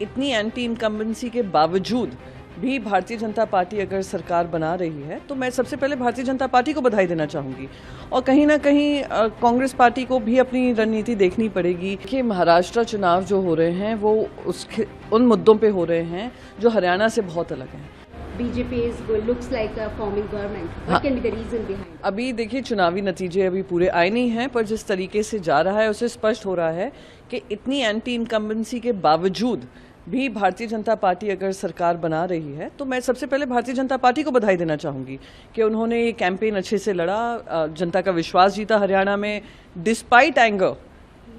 इतनी anti incumbency के बावजूद भी भारतीय जनता पार्टी अगर सरकार बना रही है तो मैं सबसे पहले भारतीय जनता पार्टी को बधाई देना चाहूँगी और कहीं ना कहीं कांग्रेस पार्टी को भी अपनी रणनीति देखनी पड़ेगी कि महाराष्ट्र चुनाव जो हो रहे हैं वो उन मुद्दों पे हो रहे हैं जो हरियाणा से बहुत अलग हैं। BJP looks like a forming government. What can be the reason behind? अभी देखिए चुनावी नतीजे अभी पूरे आए नहीं हैं, पर जिस तरीके से जा रहा है उससे स्पष्ट हो रहा है कि इतनी एंटी इनकम्बेंसी के बावजूद भी भारतीय जनता पार्टी अगर सरकार बना रही है तो मैं सबसे पहले भारतीय जनता पार्टी को बधाई देना चाहूँगी कि उन्होंने ये कैंपेन अच्छे से लड़ा, जनता का विश्वास जीता हरियाणा में, डिस्पाइट एंगर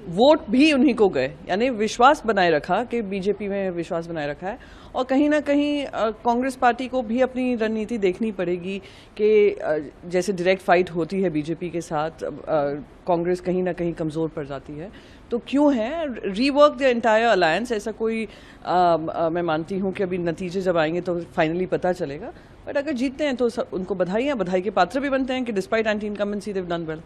वोट भी उन्हीं को गए, यानी विश्वास बनाए रखा कि बीजेपी में विश्वास बनाए रखा है। और कहीं ना कहीं कांग्रेस पार्टी को भी अपनी रणनीति देखनी पड़ेगी कि जैसे डायरेक्ट फाइट होती है बीजेपी के साथ, कांग्रेस कहीं ना कहीं कमज़ोर पड़ जाती है, तो क्यों है रीवर्क द एंटायर अलायंस। ऐसा कोई मैं मानती हूँ कि अभी नतीजे जब आएंगे तो फाइनली पता चलेगा, बट अगर जीतते हैं तो उनको बधाई के पात्र भी बनते हैं कि despite anti incumbency they have done well.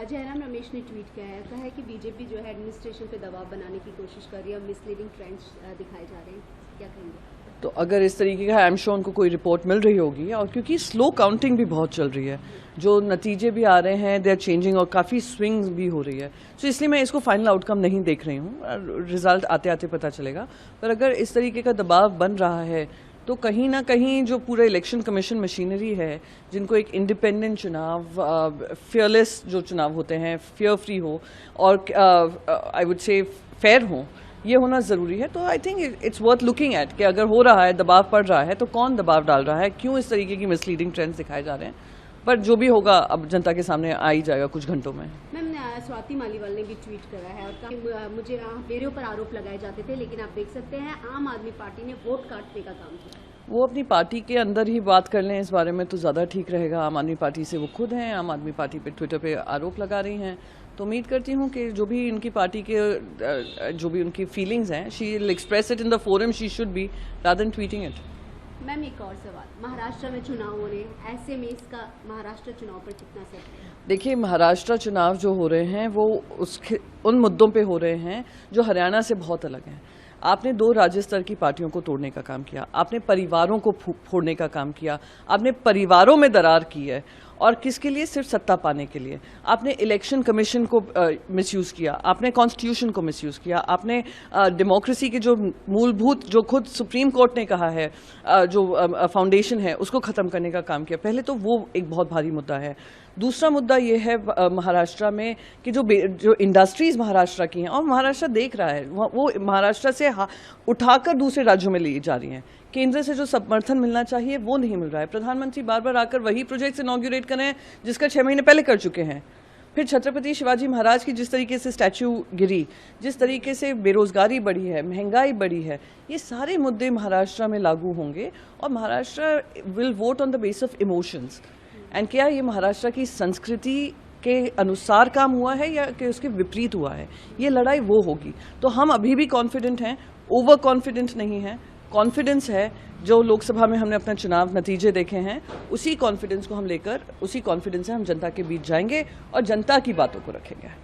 Jairam Ramesh ने ट्वीट किया है, कहा है कि बीजेपी जो है एडमिनिस्ट्रेशन पे दबाव बनाने की कोशिश कर रही है, मिसलीडिंग ट्रेंड्स दिखाए जा रहे हैं, क्या कहेंगे? तो अगर इस तरीके का आई एम श्योर उनको कोई रिपोर्ट मिल रही होगी, और क्योंकि स्लो काउंटिंग भी बहुत चल रही है, जो नतीजे भी आ रहे हैं दे आर चेंजिंग और काफ़ी स्विंग्स भी हो रही है, तो इसलिए मैं इसको फाइनल आउटकम नहीं देख रही हूँ, रिजल्ट आते आते पता चलेगा। पर अगर इस तरीके का दबाव बन रहा है तो कहीं ना कहीं जो पूरा इलेक्शन कमीशन मशीनरी है, जिनको एक इंडिपेंडेंट चुनाव, फियरलेस जो चुनाव होते हैं, फियर फ्री हो और आई वुड से फेयर हो, ये होना ज़रूरी है। तो I think it's worth looking at कि अगर हो रहा है, दबाव पड़ रहा है, तो कौन दबाव डाल रहा है, क्यों इस तरीके की मिसलीडिंग ट्रेंड्स दिखाए जा रहे हैं। पर जो भी होगा अब जनता के सामने आ ही जाएगा कुछ घंटों में। मैम, स्वाति मालीवाल ने भी ट्वीट करा है और कहा मुझे मेरे ऊपर आरोप लगाए जाते थे, लेकिन आप देख सकते हैं आम आदमी पार्टी ने वोट काटने का काम किया। वो अपनी पार्टी के अंदर ही बात कर लें इस बारे में तो ज़्यादा ठीक रहेगा। आम आदमी पार्टी से वो खुद हैं, आम आदमी पार्टी पे ट्विटर पे आरोप लगा रही हैं, तो उम्मीद करती हूँ कि जो भी इनकी पार्टी के जो भी उनकी फीलिंग्स हैं, she will express it in the forum she should be rather than tweeting it. Ma'am, एक और सवाल, महाराष्ट्र में चुनाव हो रहे हैं, ऐसे में इसका महाराष्ट्र चुनाव पर कितना असर है? देखिए, महाराष्ट्र चुनाव जो हो रहे हैं वो उन मुद्दों पे हो रहे हैं जो हरियाणा से बहुत अलग हैं। आपने दो राज्य स्तर की पार्टियों को तोड़ने का काम किया, आपने परिवारों को फोड़ने का काम किया, आपने परिवारों में दरार की है, और किसके लिए? सिर्फ सत्ता पाने के लिए। आपने इलेक्शन कमीशन को मिसयूज़ किया, आपने कॉन्स्टिट्यूशन को मिसयूज़ किया, आपने डेमोक्रेसी के जो मूलभूत, जो खुद सुप्रीम कोर्ट ने कहा है जो फाउंडेशन है, उसको ख़त्म करने का काम किया। पहले तो वो एक बहुत भारी मुद्दा है। दूसरा मुद्दा ये है महाराष्ट्र में कि जो इंडस्ट्रीज़ महाराष्ट्र की हैं, और महाराष्ट्र देख रहा है, वो महाराष्ट्र से उठाकर दूसरे राज्यों में ली जा रही हैं। केंद्र से जो समर्थन मिलना चाहिए वो नहीं मिल रहा है। प्रधानमंत्री बार बार आकर वही प्रोजेक्ट्स इनॉग्रेट कर रहे हैं जिसका 6 महीने पहले कर चुके हैं। फिर छत्रपति शिवाजी महाराज की जिस तरीके से स्टैच्यू गिरी, जिस तरीके से बेरोजगारी बढ़ी है, महंगाई बढ़ी है, ये सारे मुद्दे महाराष्ट्र में लागू होंगे और Maharashtra will vote on the base of emotions. And क्या ये महाराष्ट्र की संस्कृति के अनुसार काम हुआ है या कि उसके विपरीत हुआ है, ये लड़ाई वो होगी। तो हम अभी भी कॉन्फिडेंट हैं, ओवर कॉन्फिडेंट नहीं हैं, कॉन्फिडेंस है। जो लोकसभा में हमने अपना चुनाव नतीजे देखे हैं, उसी कॉन्फिडेंस को हम लेकर, उसी कॉन्फिडेंस से हम जनता के बीच जाएंगे और जनता की बातों को रखेंगे।